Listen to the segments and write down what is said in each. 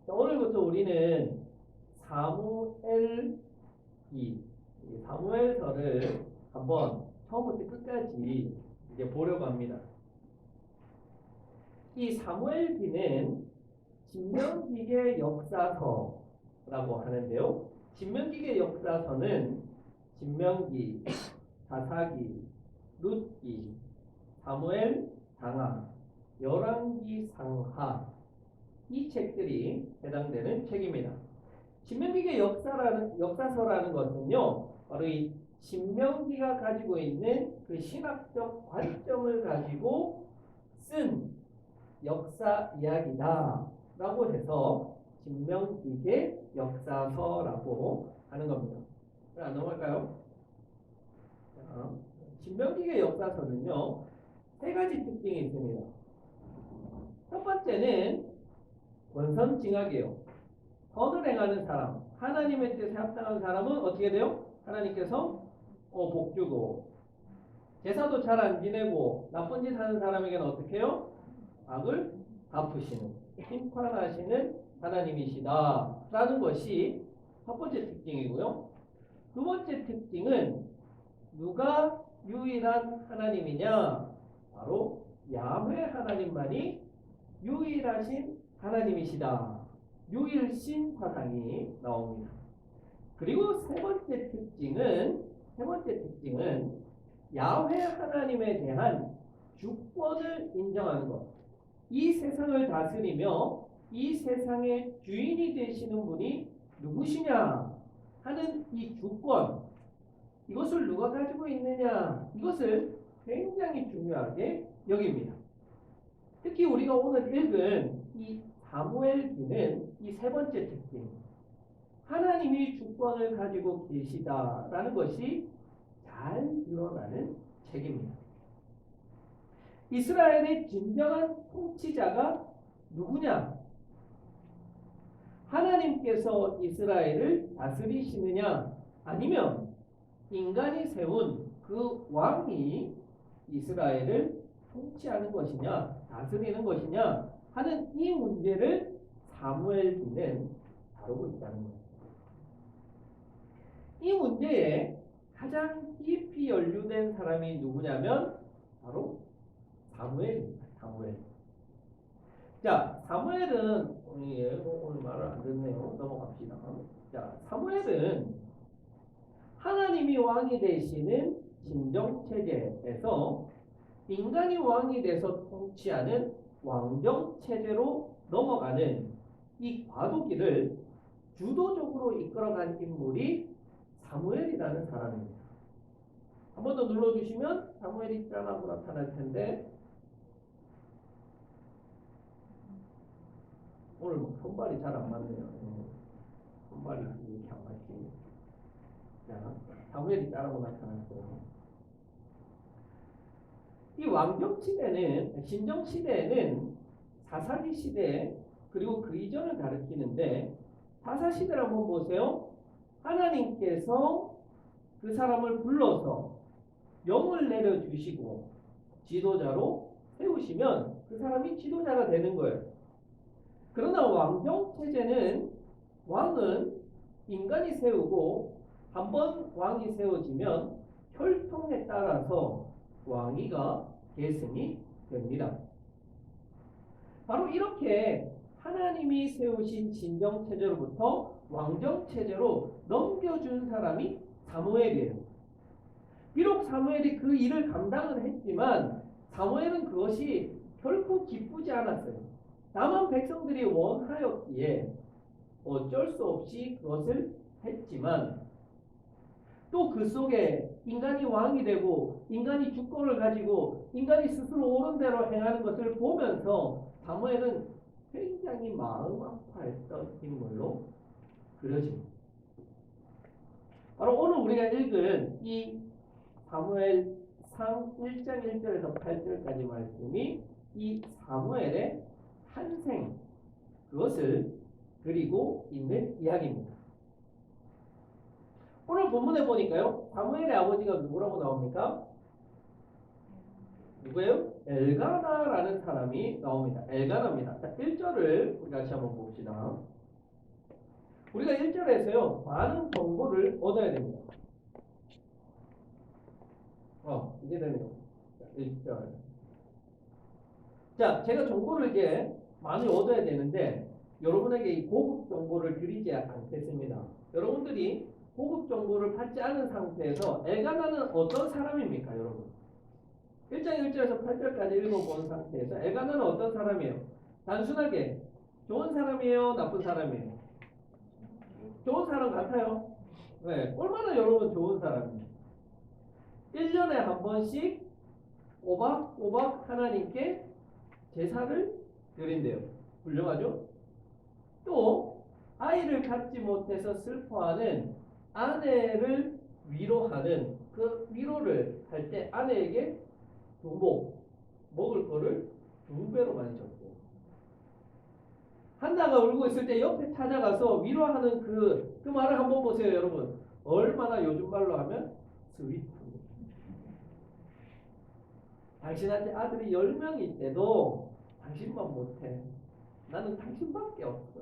자, 오늘부터 우리는 사무엘기, 이 사무엘서를 한번 처음부터 끝까지 이제 보려고 합니다. 이 사무엘기는 신명기의 역사서라고 하는데요. 신명기의 역사서는 신명기, 사사기, 룻기, 사무엘, 장하, 열왕기, 상하 이 책들이 해당되는 책입니다. 신명기의 역사서라는 것은요, 바로 이 신명기가 가지고 있는 그 신학적 관점을 가지고 쓴 역사 이야기다 라고 해서 신명기의 역사서라고 하는 겁니다. 자, 넘어갈까요? 자, 신명기의 역사서는요, 세 가지 특징이 있습니다. 첫 번째는 원선징악이에요. 선을 행하는 사람, 하나님의 뜻에 합당한 사람은 어떻게 돼요? 하나님께서 복 주고, 제사도 잘 안 지내고 나쁜 짓 하는 사람에게는 어떻게 해요? 악을 갚으시는, 심판하시는 하나님이시다 라는 것이 첫 번째 특징이고요. 두 번째 특징은 누가 유일한 하나님이냐? 바로 야훼 하나님만이 유일하신 하나님이시다. 유일신 사상이 나옵니다. 그리고 세 번째 특징은 야훼 하나님에 대한 주권을 인정하는 것. 이 세상을 다스리며 이 세상의 주인이 되시는 분이 누구시냐 하는 이 주권, 이것을 누가 가지고 있느냐, 이것을 굉장히 중요하게 여깁니다. 특히 우리가 오늘 읽은 이 사무엘기는 이 세 번째 특징, 하나님이 주권을 가지고 계시다라는 것이 잘 드러나는 책입니다. 이스라엘의 진정한 통치자가 누구냐? 하나님께서 이스라엘을 다스리시느냐? 아니면 인간이 세운 그 왕이 이스라엘을 통치하는 것이냐, 다스리는 것이냐 하는 이 문제를 사무엘기는 다루고 있다는 겁니다. 이 문제에 가장 깊이 연루된 사람이 누구냐면 바로 사무엘입니다. 사무엘. 자, 사무엘은 오늘 말을 안 듣네요. 넘어갑시다. 자, 사무엘은 하나님이 왕이 되시는 진정체제에서 인간이 왕이 돼서 통치하는 왕정체제로 넘어가는 이 과도기를 주도적으로 이끌어간 인물이 사무엘이라는 사람입니다. 한 번 더 눌러주시면 사무엘이 짠하고 나타날 텐데, 오늘 뭐 손발이 잘 안 맞네요. 손발이 이렇게 안 맞지. 자, 사무엘이 짠하고 나타났어요. 이 왕정시대는, 신정시대에는 사사기 시대 그리고 그 이전을 가리키는데, 사사시대를 한번 보세요. 하나님께서 그 사람을 불러서 영을 내려주시고 지도자로 세우시면 그 사람이 지도자가 되는 거예요. 그러나 왕정체제는 왕은 인간이 세우고 한번 왕이 세워지면 혈통에 따라서 왕위가 계승이 됩니다. 바로 이렇게 하나님이 세우신 진정체제로부터 왕정체제로 넘겨준 사람이 사무엘이에요. 비록 사무엘이 그 일을 감당은 했지만 사무엘은 그것이 결코 기쁘지 않았어요. 남은 백성들이 원하였기에 어쩔 수 없이 그것을 했지만, 또 그 속에 인간이 왕이 되고 인간이 주권을 가지고 인간이 스스로 옳은 대로 행하는 것을 보면서 사무엘은 굉장히 마음 아파했던 인물로 그려집니다. 바로 오늘 우리가 읽은 이 사무엘상 1장 1절에서 8절까지 말씀이 이 사무엘의 탄생, 그것을 그리고 있는 이야기입니다. 오늘 본문에 보니까요, 사무엘의 아버지가 누구라고 나옵니까? 누구예요? 엘가나라는 사람이 나옵니다. 엘가나입니다. 자, 1절을 우리 같이 한번 봅시다. 우리가 1절에서요, 많은 정보를 얻어야 됩니다. 이제 되네요. 자, 1절. 자, 제가 정보를 이제 많이 얻어야 되는데, 여러분에게 이 고급 정보를 드리지 않겠습니다. 여러분들이 고급 정보를 받지 않은 상태에서 엘가나는 어떤 사람입니까, 여러분? 1장 1절에서 8절까지 읽어본 상태에서 엘가나는 어떤 사람이에요? 단순하게 좋은 사람이에요? 나쁜 사람이에요? 좋은 사람 같아요? 네, 얼마나 여러분 좋은 사람이에요? 1년에 한 번씩 꼬박꼬박 하나님께 제사를 드린대요. 훌륭하죠? 또 아이를 갖지 못해서 슬퍼하는 아내를 위로하는 그 위로를 할 때 아내에게 먹을 거를 2배로 많이 줬고, 한나가 울고 있을 때 옆에 찾아가서 위로하는 그 말을 한번 보세요, 여러분. 얼마나 요즘 말로 하면 스윗합니다. 당신한테 아들이 10명이 있대도 당신만 못해. 나는 당신밖에 없어.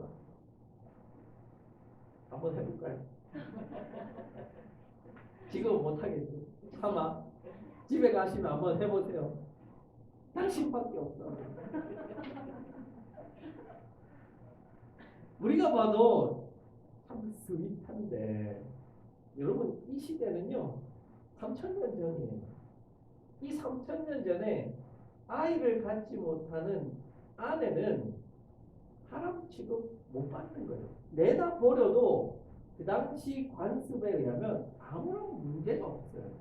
한번 해볼까요? 지금 못하겠죠. 참아. 집에 가시면 한번 해보세요. 당신밖에 없어. 우리가 봐도 참 스윗한데, 여러분 이 시대는요 3000년 전이에요. 이 3000년 전에 아이를 갖지 못하는 아내는 사람 취급 못 받는 거예요. 내다 버려도 그 당시 관습에 의하면 아무런 문제가 없어요.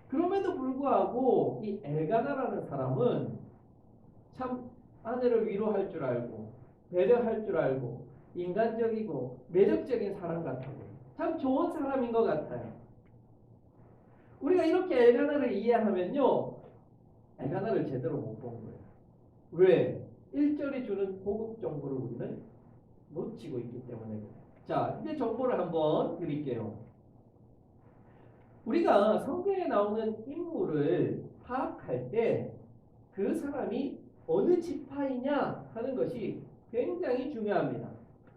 그럼에도 불구하고 이 엘가나라는 사람은 참 아내를 위로할 줄 알고 배려할 줄 알고 인간적이고 매력적인 사람 같아요. 참 좋은 사람인 것 같아요. 우리가 이렇게 엘가나를 이해하면요, 엘가나를 제대로 못 본 거예요. 왜? 1절이 주는 고급 정보를 우리는 놓치고 있기 때문에. 자, 이제 정보를 한번 드릴게요. 우리가 성경에 나오는 인물을 파악할 때 그 사람이 어느 지파이냐 하는 것이 굉장히 중요합니다.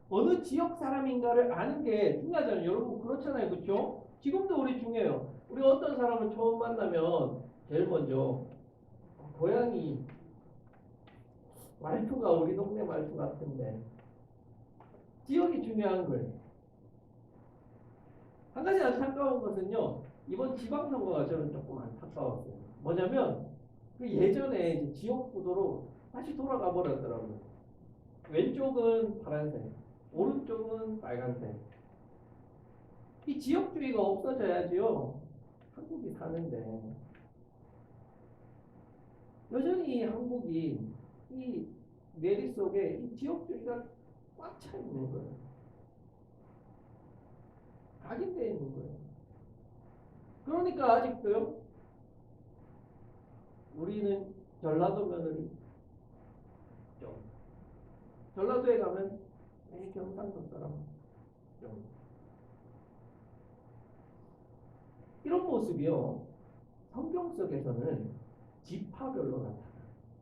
어느 지역 사람인가를 아는 게 중요하잖아요. 여러분 그렇잖아요. 그렇죠? 지금도 우리 중요해요. 우리가 어떤 사람을 처음 만나면 제일 먼저 고향이 말투가 우리 동네 말투 같은데 지역이 중요한 거예요. 한 가지 안타까운 것은요, 이번 지방선거가 저는 조금 안타까웠어요. 뭐냐면 그 예전에 이제 지역구도로 다시 돌아가 버렸더라고요. 왼쪽은 파란색, 오른쪽은 빨간색. 이 지역주의가 없어져야지요 한국이 사는데, 여전히 한국이 이 내리 속에 이 지역주의가 꽉 차 있는 거예요. 각인되어 있는 거예요. 그러니까 아직도요, 우리는 전라도 며느리 좀, 전라도에 가면 경상도 사람 좀, 이런 모습이요 성경 속에서는 지파별로 나타나요.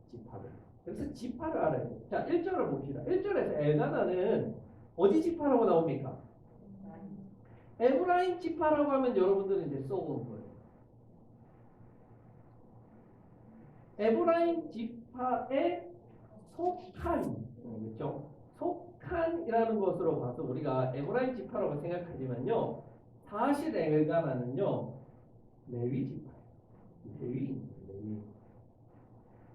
지파별. 그래서 지파를 알아야 돼요. 자, 1절을 봅시다. 1절에서 엘가나는 어디 지파라고 나옵니까? 에브라임 지파라고 하면 여러분들은 이제 쏘은 거예요. 에브라임 지파에 속한, 그렇죠? 속한이라는 것으로 봐서 우리가 에브라임 지파라고 생각하지만요, 사실 엘가나는요 레위 지파예요. 레위.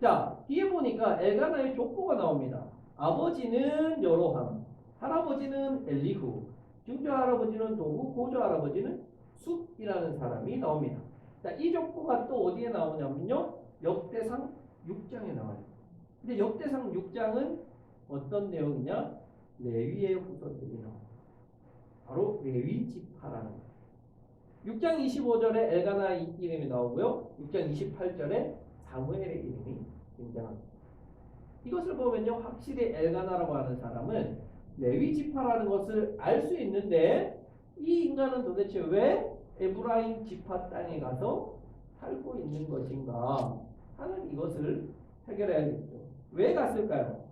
자, 뒤에 보니까 엘가나의 족보가 나옵니다. 아버지는 여로함, 할아버지는 엘리후, 중조 할아버지는 도후, 고조 할아버지는 숫이라는 사람이 나옵니다. 자, 이 족보가 또 어디에 나오냐면요, 역대상 6장에 나와요. 근데 역대상 6장은 어떤 내용이냐? 레위의 후손들이 나와요. 바로 레위 지파라는 거예요. 6장 25절에 엘가나 이름이 나오고요, 6장 28절에 사무엘의 이름이 등장합니다. 이것을 보면요, 확실히 엘가나라고 하는 사람은 레위 지파라는 것을 알 수 있는데, 이 인간은 도대체 왜 에브라임 지파 땅에 가서 살고 있는 것인가? 하는 이것을 해결해야겠죠. 왜 갔을까요?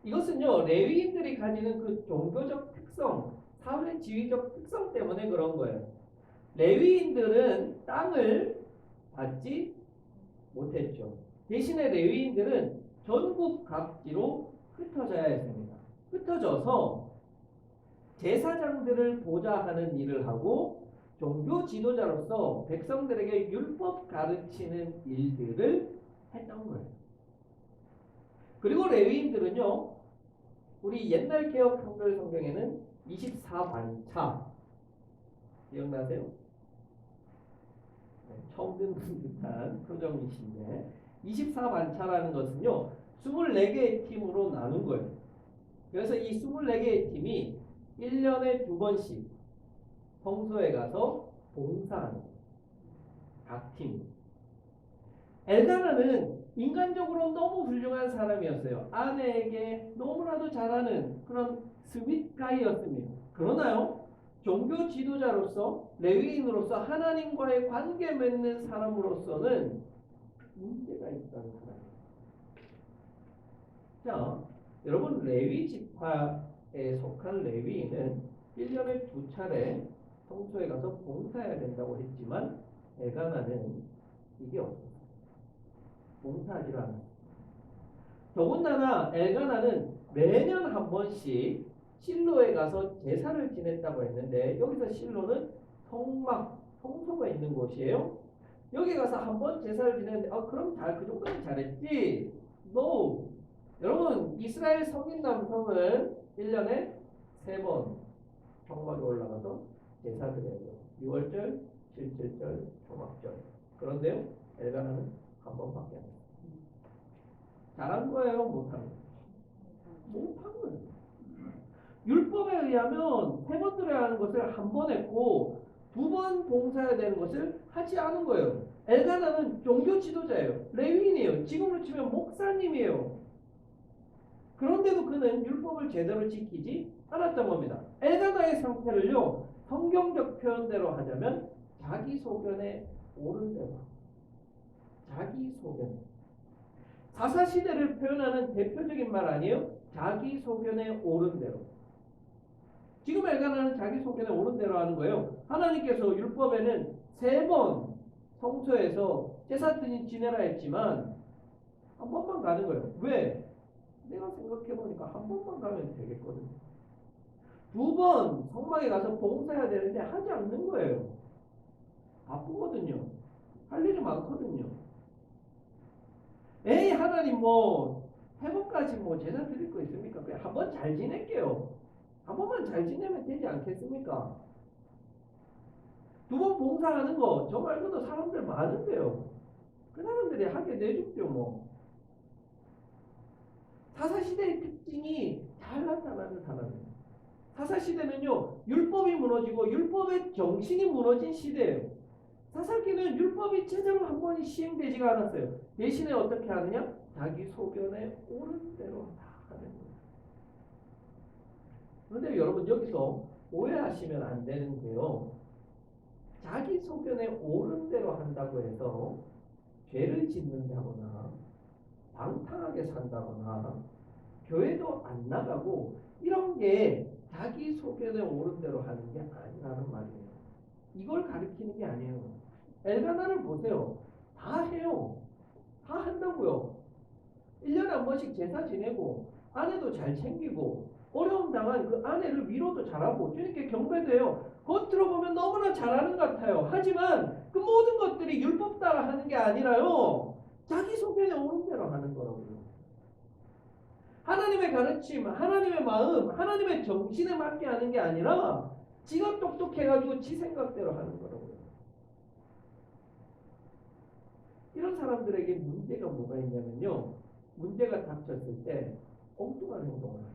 이것은요, 레위인들이 가지는 그 종교적 특성, 사회 지위적 특성 때문에 그런 거예요. 레위인들은 땅을 받지 못했죠. 대신에 레위인들은 전국 각지로 흩어져야 했습니다. 흩어져서 제사장들을 보좌하는 일을 하고 종교 지도자로서 백성들에게 율법 가르치는 일들을 했던 거예요. 그리고 레위인들은요, 우리 옛날 개혁 한글 성경에는 24반차 기억나세요? 네, 처음 듣는 듯한 표정이신데 24반차라는 것은요 24개의 팀으로 나눈 거예요. 그래서 이 24개의 팀이 1년에 2번씩 성소에 가서 봉사하는 각 팀. 엘가나는 인간적으로 너무 훌륭한 사람이었어요. 아내에게 너무나도 잘하는 그런 스윗가이였습니다. 그러나요? 종교 지도자로서 레위인으로서 하나님과의 관계 맺는 사람으로서는 문제가 있다는 사람이에요. 자, 여러분 레위 지파에 속한 레위인은 1년에 2차례 성소에 가서 봉사해야 된다고 했지만 엘가나는 이게 없어요. 봉사하지 않아요. 더군다나 엘가나는 매년 한 번씩 실로에 가서 제사를 지냈다고 했는데 여기서 실로는 성막, 성소가 있는 곳이에요. 여기 가서 한 번 제사를 지냈는데 그럼 그 정도는 잘했지? No. 여러분 이스라엘 성인 남성은 1년에 3번 성막에 올라가서 제사 드려요. 6월절, 7절절, 초막절. 그런데요 엘가나는 한 번밖에 안 해요. 잘한 거예요? 못한 거예요? 못한 거예요. 율법에 의하면 3번 드려야 하는 것을 한 번 했고 2번 봉사해야 되는 것을 하지 않은 거예요. 엘가나는 종교 지도자예요. 레위인이에요. 지금으로 치면 목사님이에요. 그런데도 그는 율법을 제대로 지키지 않았던 겁니다. 엘가나의 상태를요 성경적 표현대로 하자면 자기 소견에 옳은 대로, 자기 소견. 사사시대를 표현하는 대표적인 말 아니에요? 자기 소견에 옳은 대로. 지금 엘가나는 자기 소견에 옳은 대로 하는 거예요. 하나님께서 율법에는 3번 성소에서 제사 지내라 했지만 한 번만 가는 거예요. 왜? 내가 생각해보니까 한 번만 가면 되겠거든요. 2번 성막에 가서 봉사해야 되는데 하지 않는 거예요. 바쁘거든요. 할 일이 많거든요. 에이 하나님 뭐 3번까지 뭐 제사 드릴 거 있습니까? 그냥 한 번 잘 지낼게요. 한 번만 잘 지내면 되지 않겠습니까? 2번 봉사하는 거 저 말고도 사람들 많은데요. 그 사람들이 하게 내줍죠 뭐. 사사시대의 특징이 잘 나타나는 사람이에요. 사사시대는요 율법이 무너지고 율법의 정신이 무너진 시대예요. 사사기는 율법이 제대로 한 번이 시행되지가 않았어요. 대신에 어떻게 하느냐? 자기 소견에 옳은 대로 다 하는 거예요. 그런데 여러분 여기서 오해하시면 안 되는데요. 자기 소견에 옳은 대로 한다고 해서 죄를 짓는다거나 방탕하게 산다거나 교회도 안 나가고 이런 게 자기 소견에 옳은 대로 하는 게 아니라는 말이에요. 이걸 가리키는 게 아니에요. 엘가나를 보세요. 다 해요. 다 한다고요. 1년에 한 번씩 제사 지내고 아내도 잘 챙기고 어려움 당한 그 아내를 위로도 잘하고 주님께 경배도 해요. 겉으로 보면 너무나 잘하는 것 같아요. 하지만 그 모든 것들이 율법 따라 하는 게 아니라요. 자기 소견에 오는 대로 하는 거라고요. 하나님의 가르침, 하나님의 마음, 하나님의 정신에 맞게 하는 게 아니라 지가 똑똑해가지고 지 생각대로 하는 거라고요. 이런 사람들에게 문제가 뭐가 있냐면요. 문제가 닥쳤을 때 엉뚱한 행동을 합니다.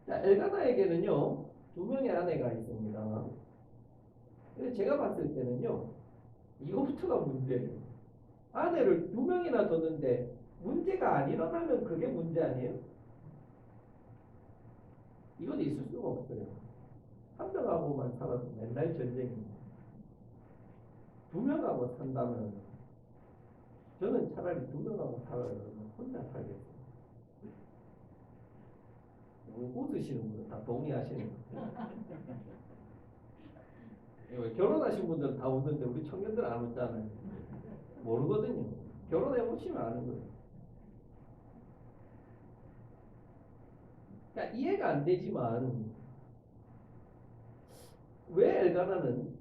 자, 엘가나에게는요. 2명의 아내가 있습니다. 근데 제가 봤을 때는요. 이거부터가 문제예요. 아내를 2명이나 뒀는데 문제가 안 일어나면 그게 문제 아니에요? 이건 있을 수가 없어요. 한 명하고만 살아도 맨날 전쟁입니다. 두 명하고 산다면 저는 차라리 두 명하고 살아요. 혼자 살겠어요. 웃으시는 분은 다 동의하시는 거예요. 결혼하신 분들은 다 웃는데 우리 청년들 안 웃잖아요. 모르거든요. 결혼해 보시면 아는 거예요. 그러니까 이해가 안 되지만 왜 엘가나는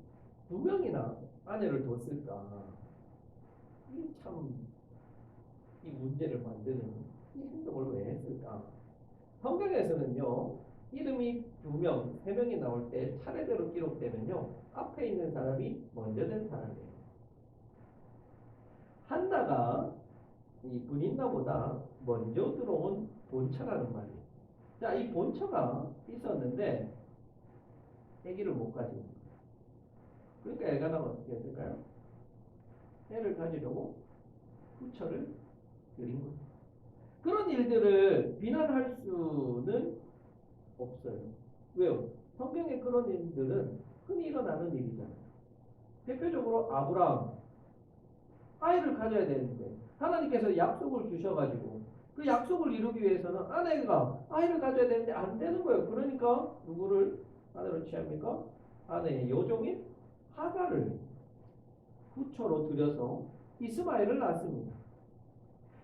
두 명이나 아내를 뒀을까? 이 문제를 만드는 이 행동을 왜 했을까? 성경에서는요, 이름이 두 명, 세 명이 나올 때 차례대로 기록되면요, 앞에 있는 사람이 먼저 된 사람이에요. 한나가 이 분인나보다 먼저 들어온 본처라는 말이에요. 자, 이 본처가 있었는데 아기를 못 가지고, 그러니까 엘가나가 어떻게 했을까요? 애를 가지려고 후처를 드린 거죠. 그런 일들을 비난할 수는 없어요. 왜요? 성경의 그런 일들은 흔히 일어나는 일이잖아요. 대표적으로 아브라함, 아이를 가져야 되는데 하나님께서 약속을 주셔가지고 그 약속을 이루기 위해서는 아내가 아이를 가져야 되는데 안 되는 거예요. 그러니까 누구를 아내로 취합니까? 아내의 여종인 하갈을 후처로 들여서 이스마엘을 낳습니다.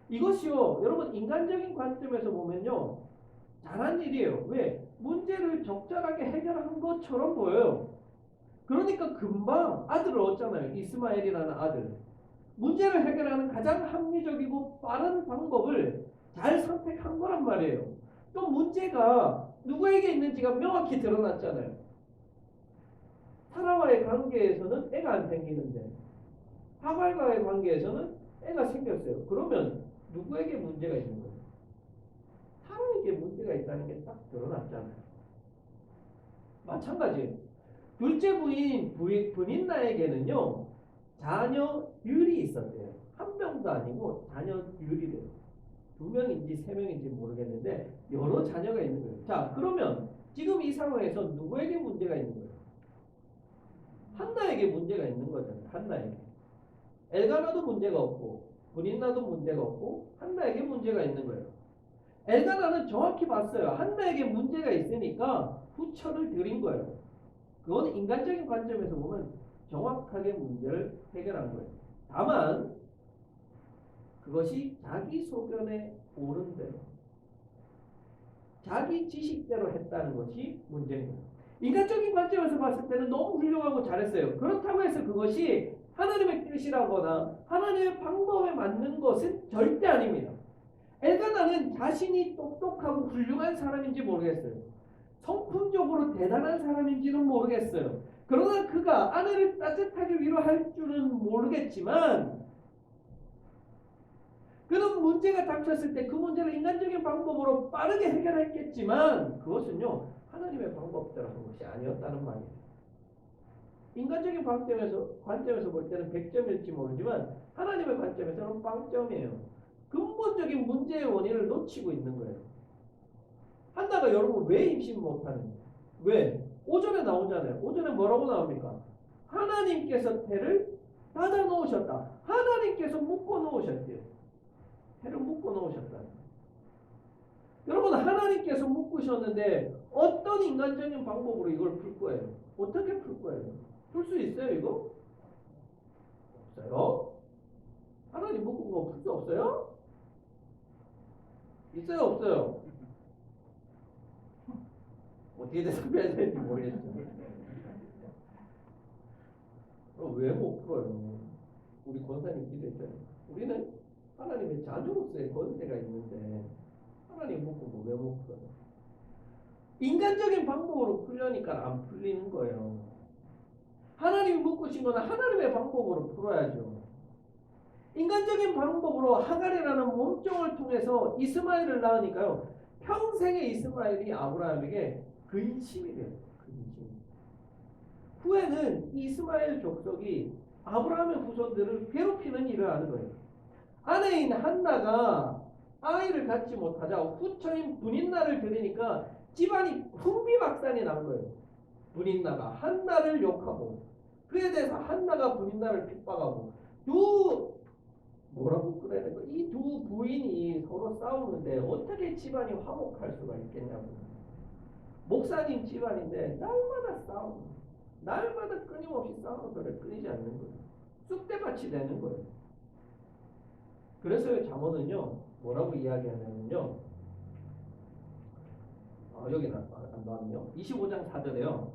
이것이요, 여러분 인간적인 관점에서 보면요, 잘한 일이에요. 왜? 문제를 적절하게 해결한 것처럼 보여요. 그러니까 금방 아들을 얻잖아요. 이스마엘이라는 아들. 문제를 해결하는 가장 합리적이고 빠른 방법을 잘 선택한 거란 말이에요. 또 문제가 누구에게 있는지가 명확히 드러났잖아요. 사라와의 관계에서는 애가 안 생기는데 하갈과의 관계에서는 애가 생겼어요. 그러면 누구에게 문제가 있는 거예요? 사라에게 문제가 있다는 게 딱 드러났잖아요. 마찬가지예요. 둘째 분인나에게는요, 자녀율이 있었대요. 한 명도 아니고 자녀율이래요. 두 명인지 세 명인지 모르겠는데 여러 자녀가 있는 거예요. 자, 그러면 지금 이 상황에서 누구에게 문제가 있는 거예요? 한나에게 문제가 있는 거잖아요. 한나에게. 엘가나도 문제가 없고 분인나도 문제가 없고 한나에게 문제가 있는 거예요. 엘가나는 정확히 봤어요. 한나에게 문제가 있으니까 후처를 드린 거예요. 그건 인간적인 관점에서 보면 정확하게 문제를 해결한 거예요. 다만 그것이 자기 소견에 옳은 대로 자기 지식대로 했다는 것이 문제입니다. 인간적인 관점에서 봤을 때는 너무 훌륭하고 잘했어요. 그렇다고 해서 그것이 하나님의 뜻이라거나 하나님의 방법에 맞는 것은 절대 아닙니다. 엘가나는 자신이 똑똑하고 훌륭한 사람인지 모르겠어요. 성품적으로 대단한 사람인지는 모르겠어요. 그러나 그가 아내를 따뜻하게 위로할 줄은 모르겠지만 그런 문제가 닥쳤을 때 그 문제를 인간적인 방법으로 빠르게 해결했겠지만 그것은요, 하나님의 방법대로 한 것이 아니었다는 말이에요. 인간적인 관점에서 볼 때는 100점일지 모르지만 하나님의 관점에서는 빵점이에요. 근본적인 문제의 원인을 놓치고 있는 거예요. 한나가 여러분 왜 임신 못하는지, 왜? 오전에 나오잖아요. 오전에 뭐라고 나옵니까? 하나님께서 태를 닫아 놓으셨다. 하나님께서 묶어 놓으셨대요. 태를 묶어 놓으셨다. 여러분 하나님께서 묶으셨는데 어떤 인간적인 방법으로 이걸 풀 거예요? 어떻게 풀 거예요? 풀 수 있어요 이거? 없어요? 하나님 묶은 거 풀 수 없어요? 있어요 없어요? 어떻게 대답해야 되는지 모르겠죠. 왜 못 풀어요? 우리 권사님 기도했잖아요. 우리는 하나님의 자녀로서의 권세가 있는데 하나님 묶은 거 왜 못 풀어요? 인간적인 방법으로 풀려니까 안 풀리는 거예요. 하나님이 묶으신 거는 하나님의 방법으로 풀어야죠. 인간적인 방법으로 하갈이라는 몸종을 통해서 이스마엘을 낳으니까요. 평생의 이스마엘이 아브라함에게 근심이 돼요. 근심. 후에는 이스마엘 족속이 아브라함의 후손들을 괴롭히는 일을 하는 거예요. 아내인 한나가 아이를 갖지 못하자 후처인 분인나를 들이니까 집안이 풍비박산이 난 거예요. 분인나가 한나를 욕하고 그에 대해서 한나가 분인나를 핍박하고 두 뭐라고 그래야 될까? 이 두 부인이 서로 싸우는데 어떻게 집안이 화목할 수가 있겠냐고. 목사님 집안인데 날마다 싸우고 날마다 끊임없이 싸우는 거를 끊이지 않는 거예요. 쑥대밭이 되는 거예요. 그래서 잠언은요 뭐라고 이야기하냐면요. 여기 안 나왔네요. 25장 4절에요.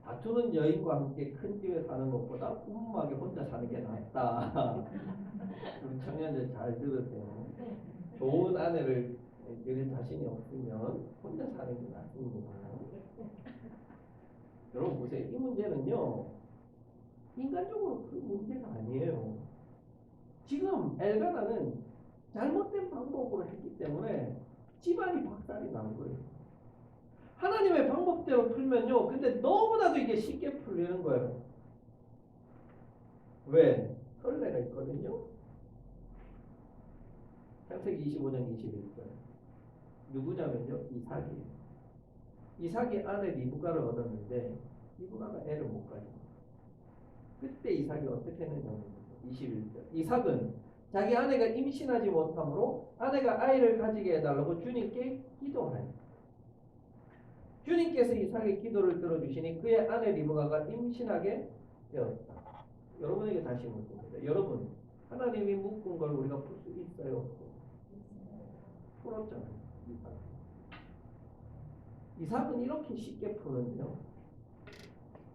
다투는 여인과 함께 큰 집에 사는 것보다 꼼꼼하게 혼자 사는 게 낫다. 우리 청년들 잘 들으세요. 좋은 아내를 늘 자신이 없으면 혼자 사는 게 낫습니다. 여러분 보세요. 이 문제는요. 인간적으로 그 문제가 아니에요. 지금 엘가나는 잘못된 방법으로 했기 때문에 집안이 박살이 난 거예요. 하나님의 방법대로 풀면요. 근데 너무나도 이게 쉽게 풀리는 거예요. 왜? 설레가 있거든요. 창세기 25장 21절. 누구냐면요. 이삭이. 이삭이 아내 리브가를 얻었는데 리브가가 애를 못 가져. 그때 이삭이 어떻게 했느냐면 21절. 이삭은 자기 아내가 임신하지 못하므로 아내가 아이를 가지게 해달라고 주님께 기도하니 주님께서 이삭의 기도를 들어주시니 그의 아내 리브가가 임신하게 되었다. 여러분에게 다시 묻습니다. 여러분 하나님이 묶은 걸 우리가 풀 수 있어요? 풀었잖아요. 이삭은 이렇게 쉽게 푸는데요.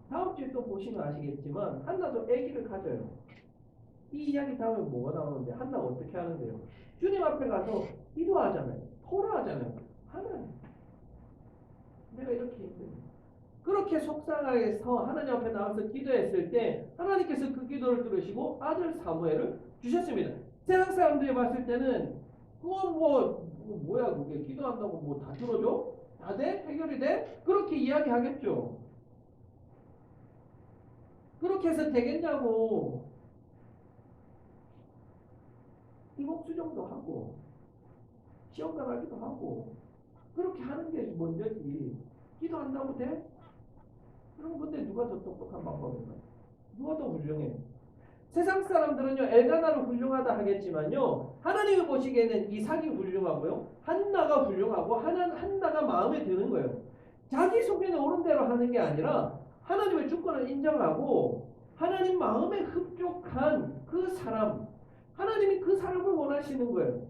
다음 주에 또 보시면 아시겠지만 한나도 아기를 가져요. 이 이야기 다음에 뭐가 나오는데 한나가 어떻게 하는데요? 주님 앞에 가서 기도하잖아요. 토라하잖아요. 하나님 내가 이렇게 힘들어. 그렇게 속상하게서 하나님 앞에 나와서 기도했을 때 하나님께서 그 기도를 들으시고 아들 사무엘을 주셨습니다. 세상 사람들이 봤을 때는 그건 뭐야 그게 기도한다고 뭐 다 들어줘? 다 돼? 해결이 돼? 그렇게 이야기하겠죠. 그렇게 해서 되겠냐고. 이목수정도 하고 시험관 하기도 하고 그렇게 하는 게 먼저지. 기도한다고 돼? 그럼 근데 누가 더 똑똑한 방법인가? 누가 더 훌륭해? 세상 사람들은요 엘가나를 훌륭하다 하겠지만요 하나님이 보시기에는 이삭이 훌륭하고요 한나가 훌륭하고 한나가 마음에 드는 거예요. 자기 속에는 옳은 대로 하는 게 아니라 하나님의 주권을 인정하고 하나님 마음에 흡족한 그 사람, 하나님이 그 사람을 원하시는 거예요.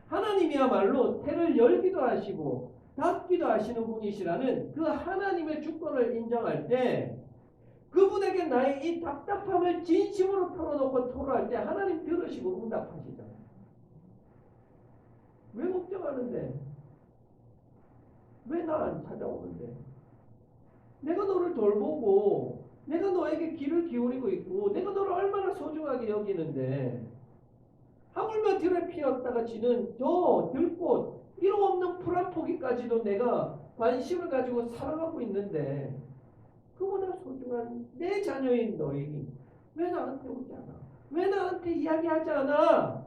하나님이야말로 태를 열기도 하시고 닫기도 하시는 분이시라는 그 하나님의 주권을 인정할 때 그분에게 나의 이 답답함을 진심으로 털어놓고 토로할 때 하나님 들으시고 응답하시잖아요. 왜 걱정하는데? 왜 나 안 찾아오는데? 내가 너를 돌보고 내가 너에게 귀를 기울이고 있고 내가 너를 얼마나 소중하게 여기는데 하물며 들에 피었다가 지는 저 들꽃 이름 없는 풀 한 포기까지도 내가 관심을 가지고 사랑하고 있는데 그보다 소중한 내 자녀인 너희니 왜 나한테 오지 않아? 왜 나한테 이야기하지 않아?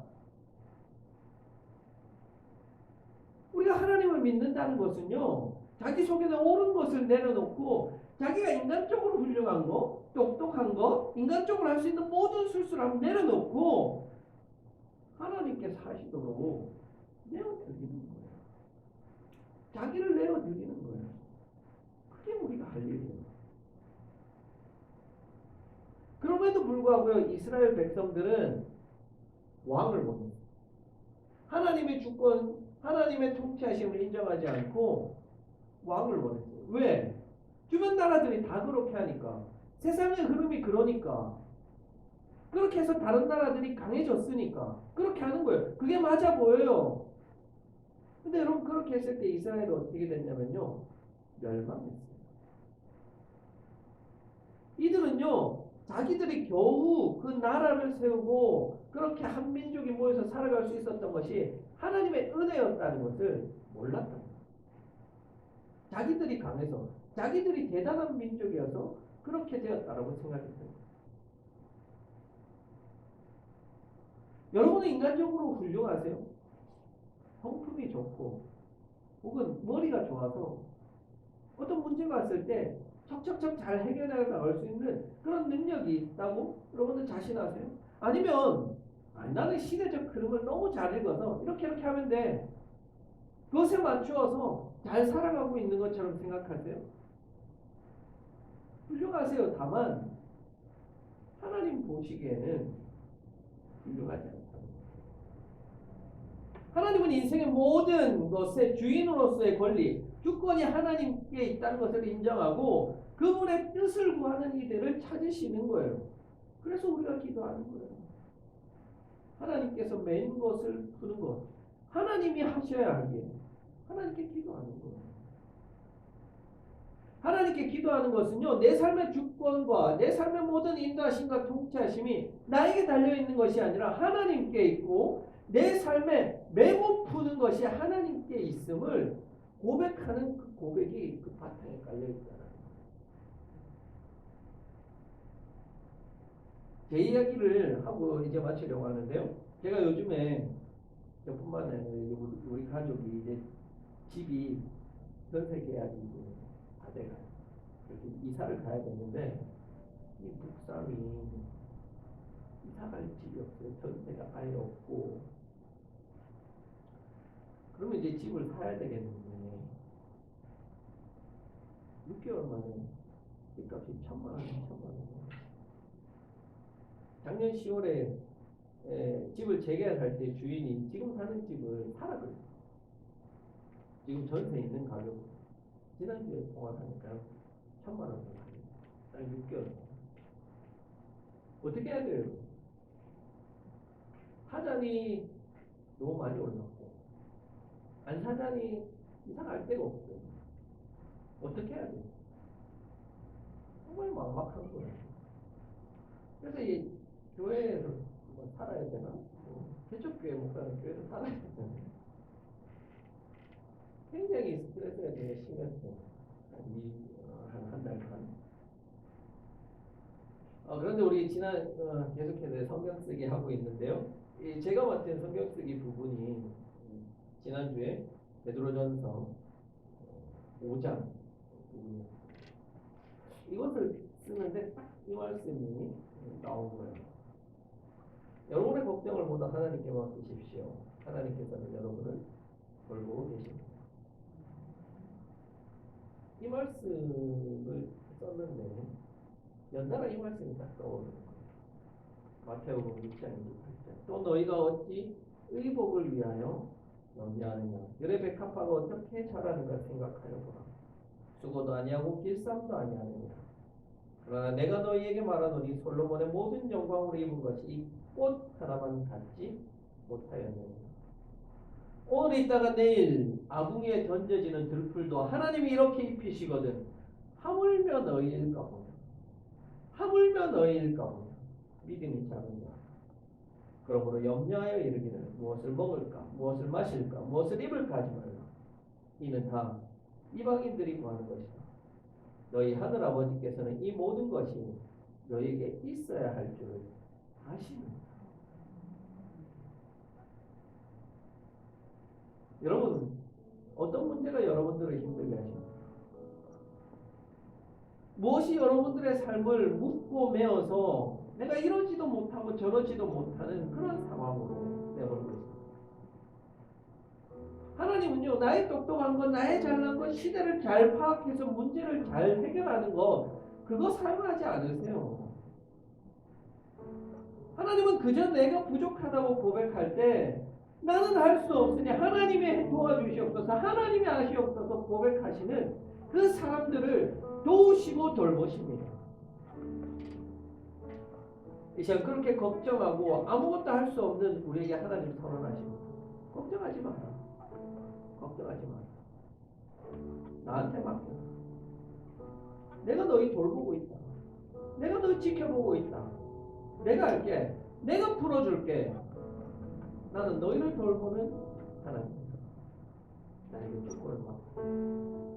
우리가 하나님을 믿는다는 것은요 자기 속에는 옳은 것을 내려놓고 자기가 인간적으로 훌륭한 거, 똑똑한 거, 인간적으로 할 수 있는 모든 술수를 내려놓고 하나님께서 하시도록 내어드리는 거예요. 자기를 내어드리는 거예요. 그게 우리가 할 일이에요. 그럼에도 불구하고요 이스라엘 백성들은 왕을 원했어요. 하나님의 주권, 하나님의 통치하심을 인정하지 않고 왕을 원했어요. 왜? 주변 나라들이 다 그렇게 하니까. 세상의 흐름이 그러니까. 그렇게 해서 다른 나라들이 강해졌으니까. 그렇게 하는 거예요. 그게 맞아 보여요. 근데 여러분 그렇게 했을 때 이스라엘은 어떻게 됐냐면요. 멸망했어요. 이들은요. 자기들이 겨우 그 나라를 세우고 그렇게 한 민족이 모여서 살아갈 수 있었던 것이 하나님의 은혜였다는 것을 몰랐다. 자기들이 강해서 자기들이 대단한 민족이어서 그렇게 되었다라고 생각했어요. 여러분은 인간적으로 훌륭하세요? 성품이 좋고 혹은 머리가 좋아서 어떤 문제가 왔을 때 척척척 잘 해결해 나갈 수 있는 그런 능력이 있다고 여러분들 자신하세요? 아니면 나는 시대적 흐름을 너무 잘 읽어서 이렇게 하면 돼. 그것에 맞추어서 잘 살아가고 있는 것처럼 생각하세요? 훌륭하세요. 다만 하나님 보시기에는 훌륭하지 않다. 하나님은 인생의 모든 것의 주인으로서의 권리, 주권이 하나님께 있다는 것을 인정하고 그분의 뜻을 구하는 이들을 찾으시는 거예요. 그래서 우리가 기도하는 거예요. 하나님께서 맨 것을 푸는 것, 하나님이 하셔야 하기에 하나님께 기도하는 거예요. 하나님께 기도하는 것은요, 내 삶의 주권과 내 삶의 모든 인도하심과 통치하심이 나에게 달려있는 것이 아니라 하나님께 있고 내 삶에 메고 푸는 것이 하나님께 있음을 고백하는 그 고백이 그 바탕에 깔려있잖아요. 제 이야기를 하고 이제 마치려고 하는데요. 제가 요즘에 저뿐만 아니라 우리 가족이 이제 집이 전세 계약이 다 돼가요. 그래서 이사를 가야 되는데 이 묵삼이 이사 갈 집이 없어요. 전세가 아예 없고. 그러면 이제 집을 사야 되겠는데 6개월 만에 집값이 1,000만 원. 작년 10월에 집을 재계약할 때 주인이 지금 사는 집을 사라 그래요. 지금 전세 있는 가격 지난주에 통화하니까 1,000만 원 딱 6개월. 어떻게 해야 돼요? 사장이 너무 많이 올랐고 안 사장이 이사 갈 데가 없어요. 어떻게 해야 돼요? 정말 막막한 거예요. 그래서 이 교회에서 뭐 살아야 되나? 개척교회 목사는 교회에서 살아야 되잖아요. 굉장히 스트레스가 되게 심했어요. 한 달간. 그런데 우리 지난 계속해서 성경 쓰기 하고 있는데요. 제가 맡은 성경 쓰기 부분이 지난주에 베드로전서 5장 이것을 쓰는데 딱 이 말씀이 나온 거예요. 여러분의 걱정을 모두 하나님께 맡기십시오. 하나님께서는 여러분을 돌보고 계십니다. 이 말씀을 썼는데 연달아 이 말씀이 딱 떠오르는 거예요. 마태복음 6장 28절. 또 너희가 어찌 의복을 위하여 염려하느냐. 열의 백합화가 어떻게 자라는가 생각하여 보라. 수고도 아니하고 길쌈도 아니하느니라. 그러나 내가 너희에게 말하노니 솔로몬의 모든 영광으로 입은 것이 이 꽃 하나만 갖지 못하였느니라. 오늘 있다가 내일 아궁이에 던져지는 들풀도 하나님이 이렇게 입히시거든. 하물며 너희일까 보냐. 하물며 너희일까 보냐. 믿음이 작으냐. 그러므로 염려하여 이르기를 무엇을 먹을까 무엇을 마실까 무엇을 입을까 하지 말라. 이는 다 이방인들이 구하는 것이다. 너희 하늘아버지께서는 이 모든 것이 너희에게 있어야 할 줄을 아시느니라. 여러분 어떤 문제가 여러분들을 힘들게 하십니까? 무엇이 여러분들의 삶을 묶고 메어서 내가 이러지도 못하고 저러지도 못하는 그런 상황으로 내버리고 있습니다. 하나님은요, 나의 똑똑한 것, 나의 잘난 것, 시대를 잘 파악해서 문제를 잘 해결하는 것, 그거 사용하지 않으세요. 하나님은 그저 내가 부족하다고 고백할 때 나는 할 수 없으니 하나님이 도와주시옵소서, 하나님이 아시옵소서 고백하시는 그 사람들을 도우시고 돌보십니다. 이 시간 그렇게 걱정하고 아무것도 할 수 없는 우리에게 하나님 선언하십니다. 걱정하지 마라. 걱정하지 마라. 나한테 맡겨. 내가 너희 돌보고 있다. 내가 너희 지켜보고 있다. 내가 할게. 내가 풀어줄게. 나는 너희를 돌보는 하나님. 나에게 축복을 맡겨.